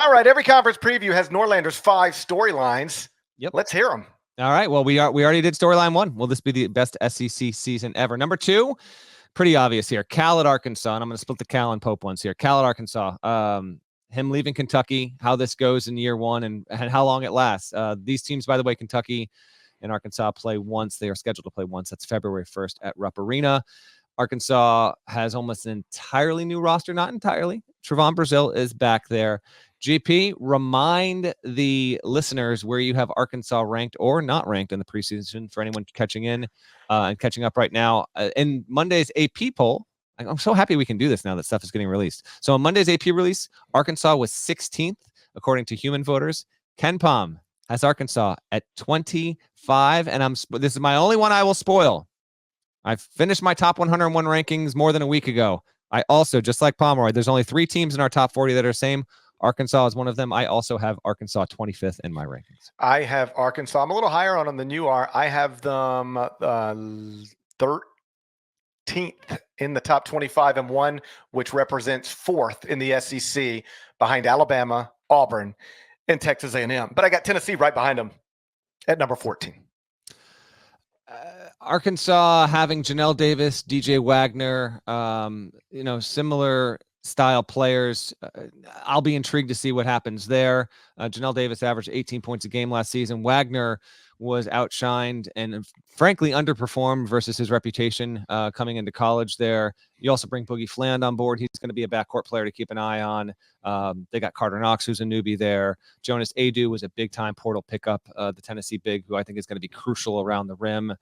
All right, every conference preview has Norlander's 5 storylines. Yep. Let's hear them. All right. Well, we already did storyline 1. Will this be the best SEC season ever? Number 2, pretty obvious here. Cal at Arkansas, and I'm going to split the Cal and Pope ones here. Cal at Arkansas. Him leaving Kentucky, how this goes in year 1, and how long it lasts. These teams, by the way, Kentucky and Arkansas play once. They are scheduled to play once. That's February 1st at Rupp Arena. Arkansas has almost an entirely new roster. Not entirely. Trevon Brazile is back there. GP, remind the listeners where you have Arkansas ranked or not ranked in the preseason for anyone catching in and catching up right now. In Monday's AP poll, I'm so happy we can do this now that stuff is getting released. So on Monday's AP release, Arkansas was 16th, according to human voters. Ken Palm has Arkansas at 25, and this is my only one I will spoil. I finished my top 101 rankings more than a week ago. I also, just like Pomeroy, there's only 3 teams in our top 40 that are the same. Arkansas is one of them. I also have Arkansas 25th in my rankings. I have Arkansas. I'm a little higher on them than you are. I have them 13th in the top 25 and 1, which represents 4th in the SEC behind Alabama, Auburn, and Texas A&M. But I got Tennessee right behind them at number 14. Arkansas having Janelle Davis, DJ Wagner, similar style players. I'll be intrigued to see what happens there. Janelle Davis averaged 18 points a game last season. Wagner was outshined and frankly underperformed versus his reputation coming into college there. You also bring Boogie Fland on board. He's going to be a backcourt player to keep an eye on. They got Carter Knox, who's a newbie there. Jonas Adu was a big-time portal pickup, the Tennessee big, who I think is going to be crucial around the rim.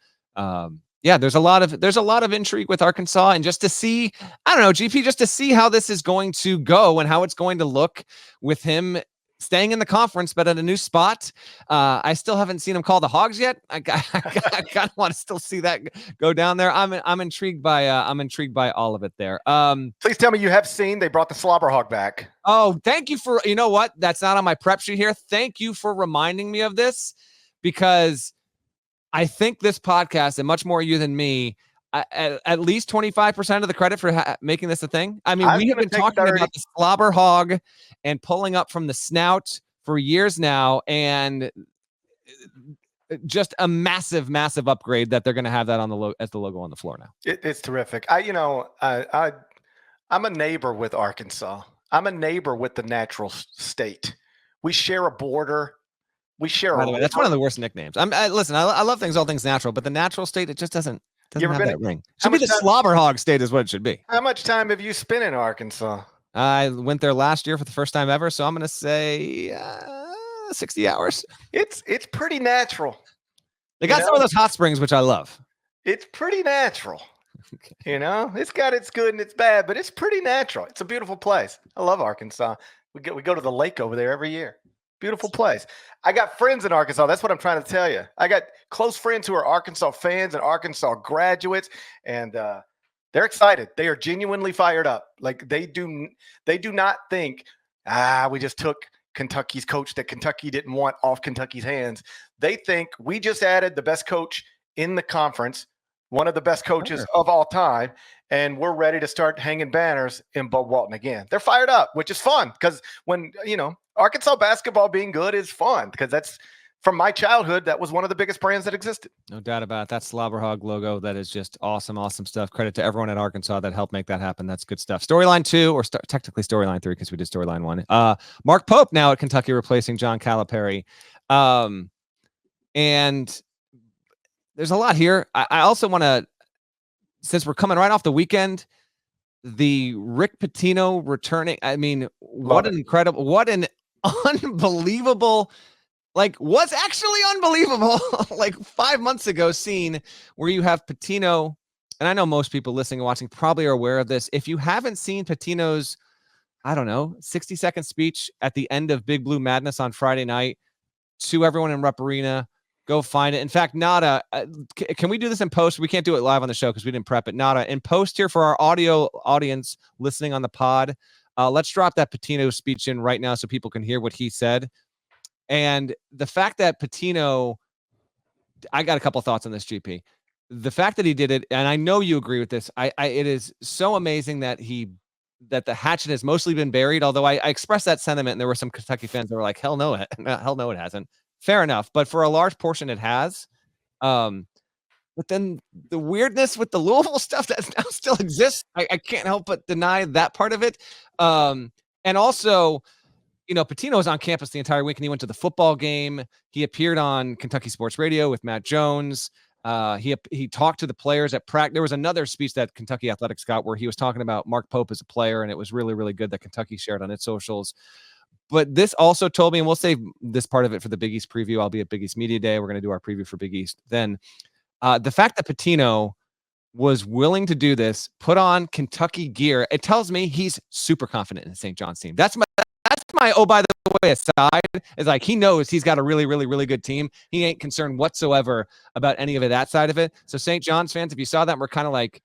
There's a lot of intrigue with Arkansas, and just to see, I don't know, GP, just to see how this is going to go and how it's going to look with him staying in the conference, but at a new spot. I still haven't seen him call the Hogs yet. I kind of want to still see that go down there. I'm intrigued by all of it there. Please tell me you have seen they brought the Slobber Hog back. Oh, thank you for, you know what? That's not on my prep sheet here. Thank you for reminding me of this, because I think this podcast, and much more you than me, at least 25% of the credit for making this a thing. I mean, we have been talking about the slobber hog and pulling up from the snout for years now, and just a massive, massive upgrade that they're going to have that on as the logo on the floor now. It's terrific. I'm a neighbor with Arkansas. I'm a neighbor with the natural state. We share a border. We share. By the way, that's one of the worst nicknames. Listen, I love all things natural, but the natural state, it just doesn't have that ring. It should be the slobber hog state is what it should be. How much time have you spent in Arkansas? I went there last year for the first time ever, so I'm going to say 60 hours. It's pretty natural. They got some of those hot springs, which I love. It's pretty natural. Okay. It's got its good and its bad, but it's pretty natural. It's a beautiful place. I love Arkansas. We go to the lake over there every year. Beautiful place. I got friends in Arkansas. That's what I'm trying to tell you. I got close friends who are Arkansas fans and Arkansas graduates, and they're excited. They are genuinely fired up. Like they do not think, we just took Kentucky's coach that Kentucky didn't want off Kentucky's hands. They think we just added the best coach in the conference, one of the best coaches of all time, and we're ready to start hanging banners in Bud Walton again. They're fired up, which is fun, because when, Arkansas basketball being good is fun, because that's from my childhood. That was one of the biggest brands that existed. No doubt about it. That Slobber Hog logo, that is just awesome, awesome stuff. Credit to everyone at Arkansas that helped make that happen. That's good stuff. Storyline 2, or technically storyline 3, because we did storyline 1. Mark Pope now at Kentucky replacing John Calipari. And there's a lot here. I also want to, since we're coming right off the weekend, the Rick Pitino returning. I mean, what an unbelievable, what's actually unbelievable, 5 months ago scene where you have Pitino, and I know most people listening and watching probably are aware of this. If you haven't seen Pitino's, 60-second speech at the end of Big Blue Madness on Friday night to everyone in Rupp Arena, go find it. In fact, Nada, can we do this in post? We can't do it live on the show because we didn't prep it. Nada, in post here for our audio audience listening on the pod, let's drop that Pitino speech in right now so people can hear what he said. And the fact that Pitino, I got a couple thoughts on this, GP. The fact that he did it, and I know you agree with this, it is so amazing that he that the hatchet has mostly been buried. Although I expressed that sentiment, and there were some Kentucky fans that were like, "Hell no, hell no, it hasn't." Fair enough, but for a large portion, it has. But then the weirdness with the Louisville stuff that now still exists, I can't help but deny that part of it. And also, Pitino was on campus the entire week, and he went to the football game. He appeared on Kentucky Sports Radio with Matt Jones. He talked to the players at practice. There was another speech that Kentucky Athletics got where he was talking about Mark Pope as a player, and it was really, really good that Kentucky shared on its socials. But this also told me, and we'll save this part of it for the Big East preview. I'll be at Big East Media Day. We're going to do our preview for Big East then. The fact that Pitino was willing to do this, put on Kentucky gear, it tells me he's super confident in the St. John's team. That's my oh, by the way, aside, is like he knows he's got a really, really, really good team. He ain't concerned whatsoever about any of it, that side of it. So St. John's fans, if you saw that, we're kind of like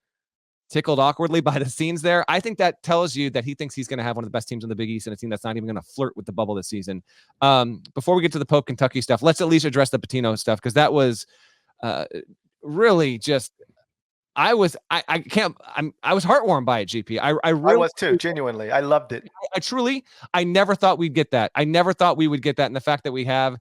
tickled awkwardly by the scenes there. I think that tells you that he thinks he's going to have one of the best teams in the Big East and a team that's not even going to flirt with the bubble this season. Before we get to the Pope Kentucky stuff, let's at least address the Pitino stuff, because that was really just I was heartwarmed by it, GP. I was too, genuinely. I loved it. I never thought we'd get that. I never thought we would get that. And the fact that we have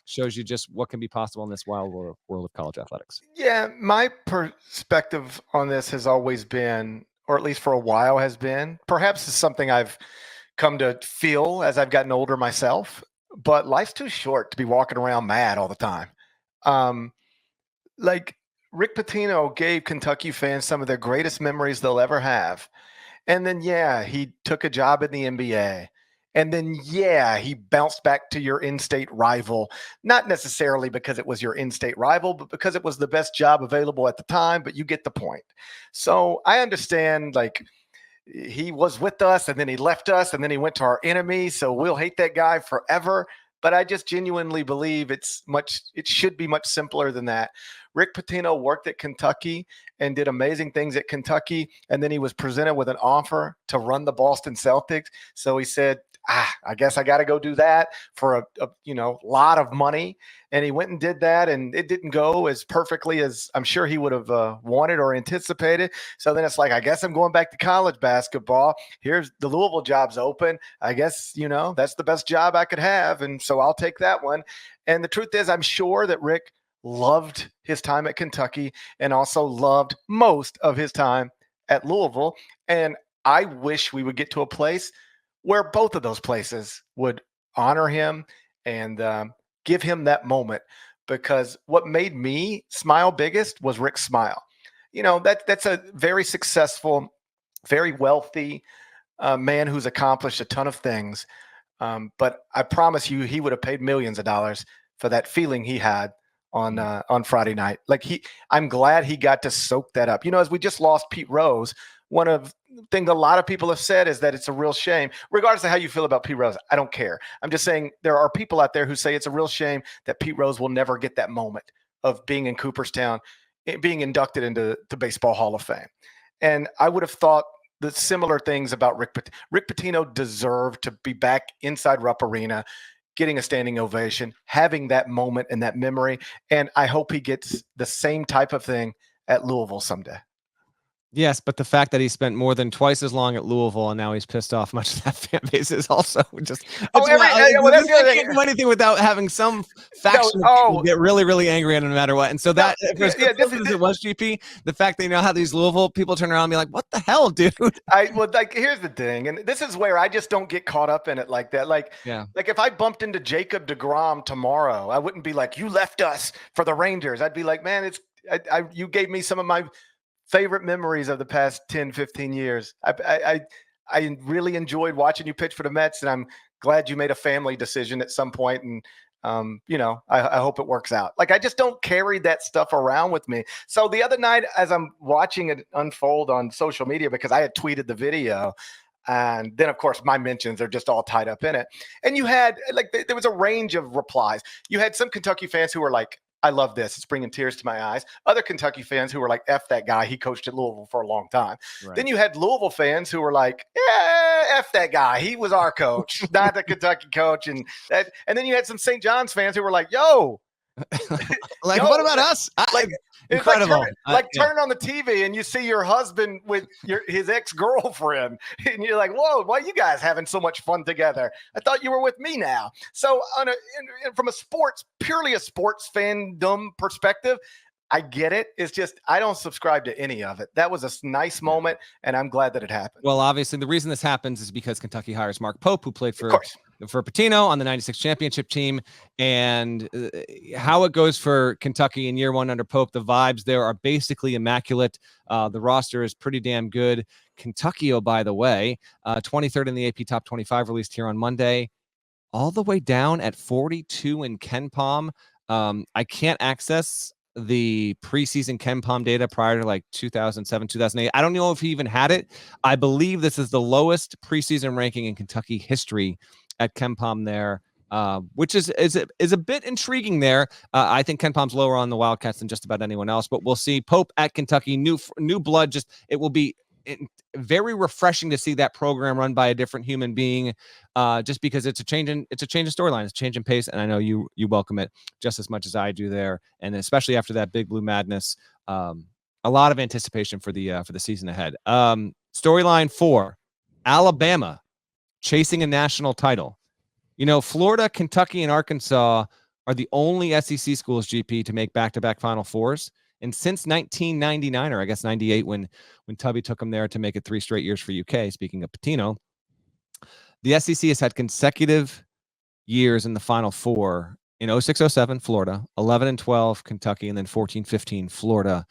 shows you just what can be possible in this wild world of college athletics. Yeah, my perspective on this has always been, or at least for a while has been, perhaps it's something I've come to feel as I've gotten older myself, but life's too short to be walking around mad all the time. Like Rick Pitino gave Kentucky fans some of their greatest memories they'll ever have. And then, yeah, he took a job in the NBA. And then, yeah, he bounced back to your in-state rival, not necessarily because it was your in-state rival, but because it was the best job available at the time. But you get the point. So I understand, like, he was with us and then he left us and then he went to our enemy. So we'll hate that guy forever. But I just genuinely believe it should be much simpler than that. Rick Pitino worked at Kentucky and did amazing things at Kentucky. And then he was presented with an offer to run the Boston Celtics. So he said, I guess I got to go do that for a lot of money. And he went and did that, and it didn't go as perfectly as I'm sure he would have wanted or anticipated. So then it's like, I guess I'm going back to college basketball. Here's the Louisville job's open. I guess, that's the best job I could have. And so I'll take that one. And the truth is, I'm sure that Rick loved his time at Kentucky and also loved most of his time at Louisville. And I wish we would get to a place where both of those places would honor him and give him that moment, because what made me smile biggest was Rick's smile. That's a very successful, very wealthy man who's accomplished a ton of things. But I promise you, he would have paid millions of dollars for that feeling he had on Friday night. I'm glad he got to soak that up. As we just lost Pete Rose, one of the things a lot of people have said is that it's a real shame, regardless of how you feel about Pete Rose. I don't care. I'm just saying there are people out there who say it's a real shame that Pete Rose will never get that moment of being in Cooperstown, being inducted into the Baseball Hall of Fame. And I would have thought the similar things about Rick Pitino. Rick Pitino deserved to be back inside Rupp Arena, getting a standing ovation, having that moment and that memory. And I hope he gets the same type of thing at Louisville someday. Yes, but the fact that he spent more than twice as long at Louisville and now he's pissed off much of that fan base is also just. That's the other thing. Can't do anything without having some faction of people get really, really angry at him no matter what. And so that, it was GP. The fact that how these Louisville people turn around and be like, "What the hell, dude?" Here's the thing, and this is where I just don't get caught up in it like that. Like if I bumped into Jacob deGrom tomorrow, I wouldn't be like, "You left us for the Rangers." I'd be like, "Man, you gave me some of my favorite memories of the past 10, 15 years. I really enjoyed watching you pitch for the Mets, and I'm glad you made a family decision at some point. And, I hope it works out. I just don't carry that stuff around with me. So the other night, as I'm watching it unfold on social media, because I had tweeted the video, and then, of course, my mentions are just all tied up in it. And you had, there was a range of replies. You had some Kentucky fans who were like, "I love this. It's bringing tears to my eyes." Other Kentucky fans who were like, "F that guy. He coached at Louisville for a long time." Right. Then you had Louisville fans who were like, "Yeah, F that guy. He was our coach, not the Kentucky coach." And then you had some St. John's fans who were like, "Yo, Like, what about us? Like, incredible. Turn on the TV and you see your husband with his ex-girlfriend, and you're like, "Whoa, why are you guys having so much fun together? I thought you were with me now." So, from purely a sports fandom perspective, I get it. It's just I don't subscribe to any of it. That was a nice moment, and I'm glad that it happened. Well, obviously, the reason this happens is because Kentucky hires Mark Pope, who played for Pitino on the '96 championship team, and how it goes for Kentucky in year one under Pope. The vibes there are basically immaculate. The roster is pretty damn good. Kentucky, oh, by the way, 23rd in the AP Top 25 released here on Monday, all the way down at 42 in KenPom. I can't access the preseason KenPom data prior to like 2007, 2008. I don't know if he even had it. I believe this is the lowest preseason ranking in Kentucky history at KenPom there, which is a bit intriguing there. I think KenPom's lower on the Wildcats than just about anyone else, but we'll see. Pope at Kentucky, new blood. It will be very refreshing to see that program run by a different human being, just because it's a change in storyline, it's a change in pace, and I know you welcome it just as much as I do there, and especially after that Big Blue Madness, a lot of anticipation for the season ahead. Storyline 4, Alabama chasing a national title. Florida, Kentucky, and Arkansas are the only SEC schools, GP, to make back-to-back Final Fours. And since 1999, or I guess 98, when Tubby took them there to make it 3 straight years for UK, speaking of Pitino, the SEC has had consecutive years in the Final Four in 06-07, Florida, 11-12, Kentucky, and then 14-15, Florida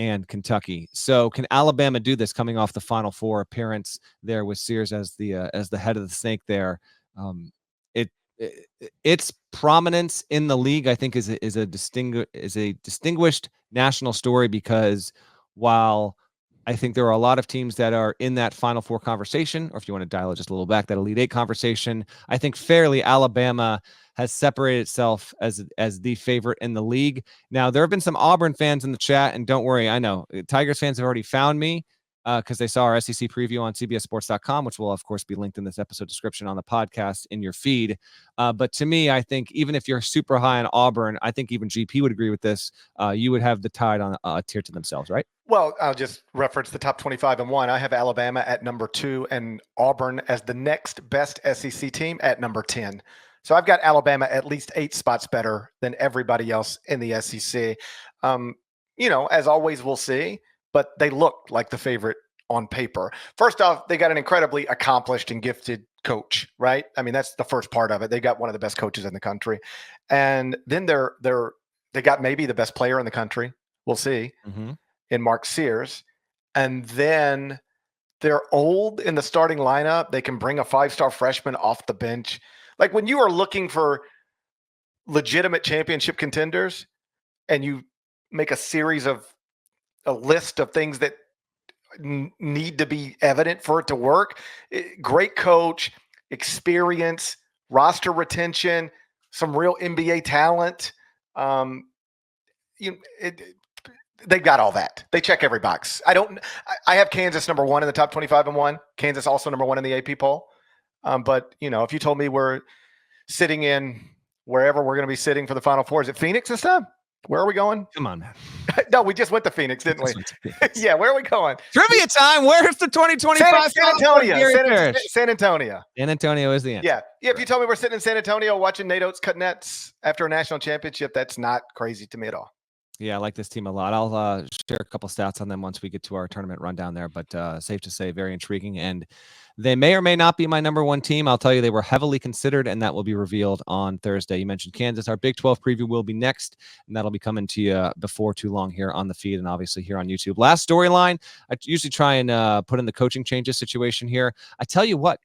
and Kentucky. So can Alabama do this coming off the Final Four appearance there with Sears as the head of the snake there? Its prominence in the league, I think, is a distinguished national story, because while I think there are a lot of teams that are in that Final Four conversation, or if you want to dial it just a little back, that Elite Eight conversation, I think fairly Alabama has separated itself as the favorite in the league. Now, there have been some Auburn fans in the chat, and don't worry, I know Tigers fans have already found me, because they saw our SEC preview on CBSSports.com, which will, of course, be linked in this episode description on the podcast in your feed. But to me, I think even if you're super high on Auburn, I think even GP would agree with this. You would have the Tide on a tier to themselves, right? Well, I'll just reference the top 25 and 1. I have Alabama at number 2 and Auburn as the next best SEC team at number 10. So I've got Alabama at least 8 spots better than everybody else in the SEC. As always, we'll see. But they look like the favorite on paper. First off, they got an incredibly accomplished and gifted coach, right? I mean, that's the first part of it. They got one of the best coaches in the country. And then they got maybe the best player in the country. We'll see, in Mark Sears. And then they're old in the starting lineup. They can bring a 5-star freshman off the bench. Like, when you are looking for legitimate championship contenders and you make a list of things that need to be evident for it to work. Great coach, experience, roster retention, some real NBA talent. They got all that. They check every box. I have Kansas number 1 in the top 25 and 1. Kansas also number 1 in the AP poll. But if you told me we're sitting in wherever we're going to be sitting for the Final Four, is it Phoenix this time? Where are we going? Come on, man. No, we just went to Phoenix, didn't we? Yeah, where are we going? Trivia time. Where's the 2025? San Antonio. San Antonio. San Antonio is the answer. Yeah. If you told me we're sitting in San Antonio watching Nate Oates cut nets after a national championship, that's not crazy to me at all. Yeah, I like this team a lot. I'll share a couple stats on them once we get to our tournament rundown there, but safe to say, very intriguing. And they may or may not be my number 1 team. I'll tell you, they were heavily considered, and that will be revealed on Thursday. You mentioned Kansas. Our Big 12 preview will be next, and that'll be coming to you before too long here on the feed and obviously here on YouTube. Last storyline, I usually try and put in the coaching changes situation here. I tell you what.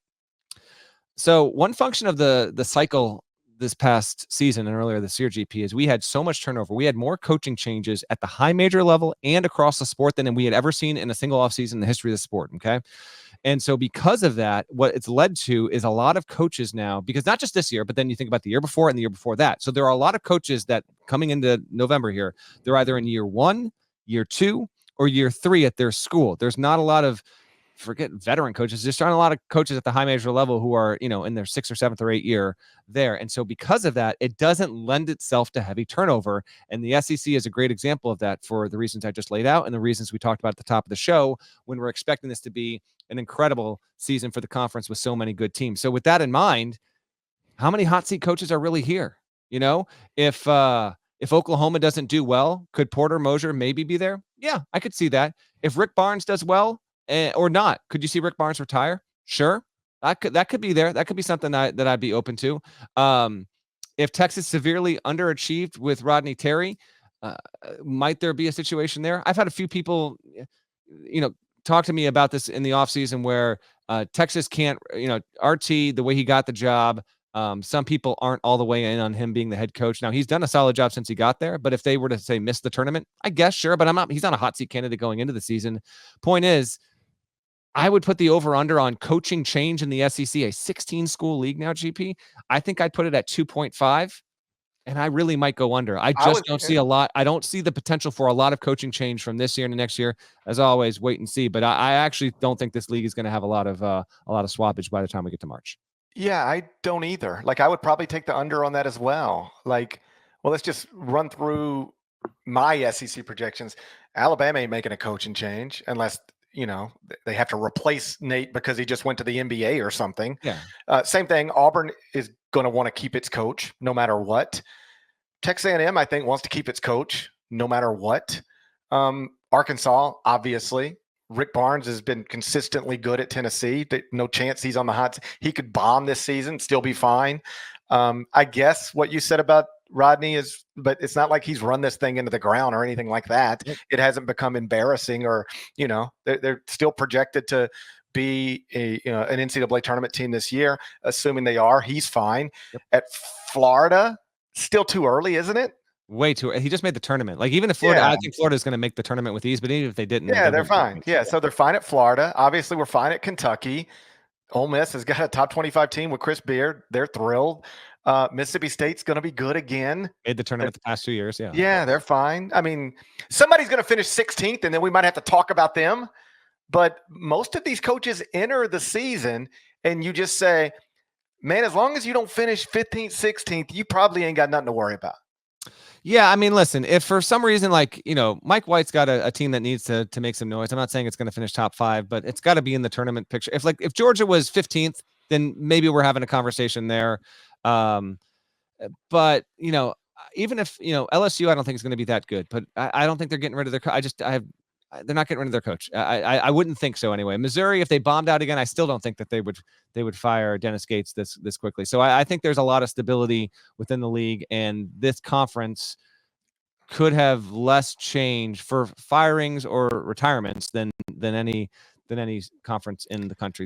So one function of the cycle this past season and earlier this year, GP, is we had so much turnover. We had more coaching changes at the high major level and across the sport than we had ever seen in a single offseason in the history of the sport. Okay. And so because of that, what it's led to is a lot of coaches now, because not just this year, but then you think about the year before and the year before that. So there are a lot of coaches that coming into November here, they're either in year 1, year 2, or year 3 at their school. There's not a lot of forget veteran coaches, just aren't a lot of coaches at the high major level who are, in their 6th or 7th or 8th year there. And so because of that, it doesn't lend itself to heavy turnover. And the SEC is a great example of that for the reasons I just laid out and the reasons we talked about at the top of the show when we're expecting this to be an incredible season for the conference with so many good teams. So with that in mind, how many hot seat coaches are really here? If Oklahoma doesn't do well, could Porter Moser maybe be there? Yeah, I could see that. If Rick Barnes does well or not, could you see Rick Barnes retire? Sure. That could be there. That could be something that I'd be open to. If Texas severely underachieved with Rodney Terry, might there be a situation there? I've had a few people, talk to me about this in the offseason where Texas can't, RT, the way he got the job, some people aren't all the way in on him being the head coach. Now, he's done a solid job since he got there, but if they were to say miss the tournament, I guess, sure, but he's not a hot seat candidate going into the season. Point is, I would put the over-under on coaching change in the SEC, a 16-school league now, GP. I think I'd put it at 2.5, and I really might go under. I just don't see a lot. I don't see the potential for a lot of coaching change from this year into next year. As always, wait and see. But I actually don't think this league is going to have a lot of swappage by the time we get to March. Yeah, I don't either. Like, I would probably take the under on that as well. Like, well, let's just run through my SEC projections. Alabama ain't making a coaching change unless, they have to replace Nate because he just went to the NBA or something. Yeah. Same thing. Auburn is going to want to keep its coach no matter what. Texas A&M, I think, wants to keep its coach no matter what. Arkansas, obviously. Rick Barnes has been consistently good at Tennessee. No chance he's on the hot. He could bomb this season, still be fine. I guess what you said about Rodney is, but it's not like he's run this thing into the ground or anything like that. Yep. It hasn't become embarrassing or, they're still projected to be an NCAA tournament team this year, assuming they are. He's fine. Yep. At Florida, still too early, isn't it? Way too. He just made the tournament. Like, even if Florida, I think Florida is going to make the tournament with ease. But even if they didn't, they're fine. Yeah, so they're fine at Florida. Obviously, we're fine at Kentucky. Ole Miss has got a top 25 team with Chris Beard. They're thrilled. Mississippi State's going to be good again. Made the tournament the past 2 years. Yeah. Yeah, they're fine. I mean, somebody's going to finish 16th, and then we might have to talk about them. But most of these coaches enter the season, and you just say, man, as long as you don't finish 15th, 16th, you probably ain't got nothing to worry about. Yeah, I mean, listen, if for some reason, like, Mike White's got a team that needs to make some noise. I'm not saying it's going to finish top 5, but it's got to be in the tournament picture. If Georgia was 15th, then maybe we're having a conversation there. But, even if, LSU, I don't think is going to be that good, but I don't think they're getting rid of their they're not getting rid of their coach. I wouldn't think so anyway. Missouri, if they bombed out again, I still don't think that they would fire Dennis Gates this quickly. So I think there's a lot of stability within the league, and this conference could have less change for firings or retirements than any conference in the country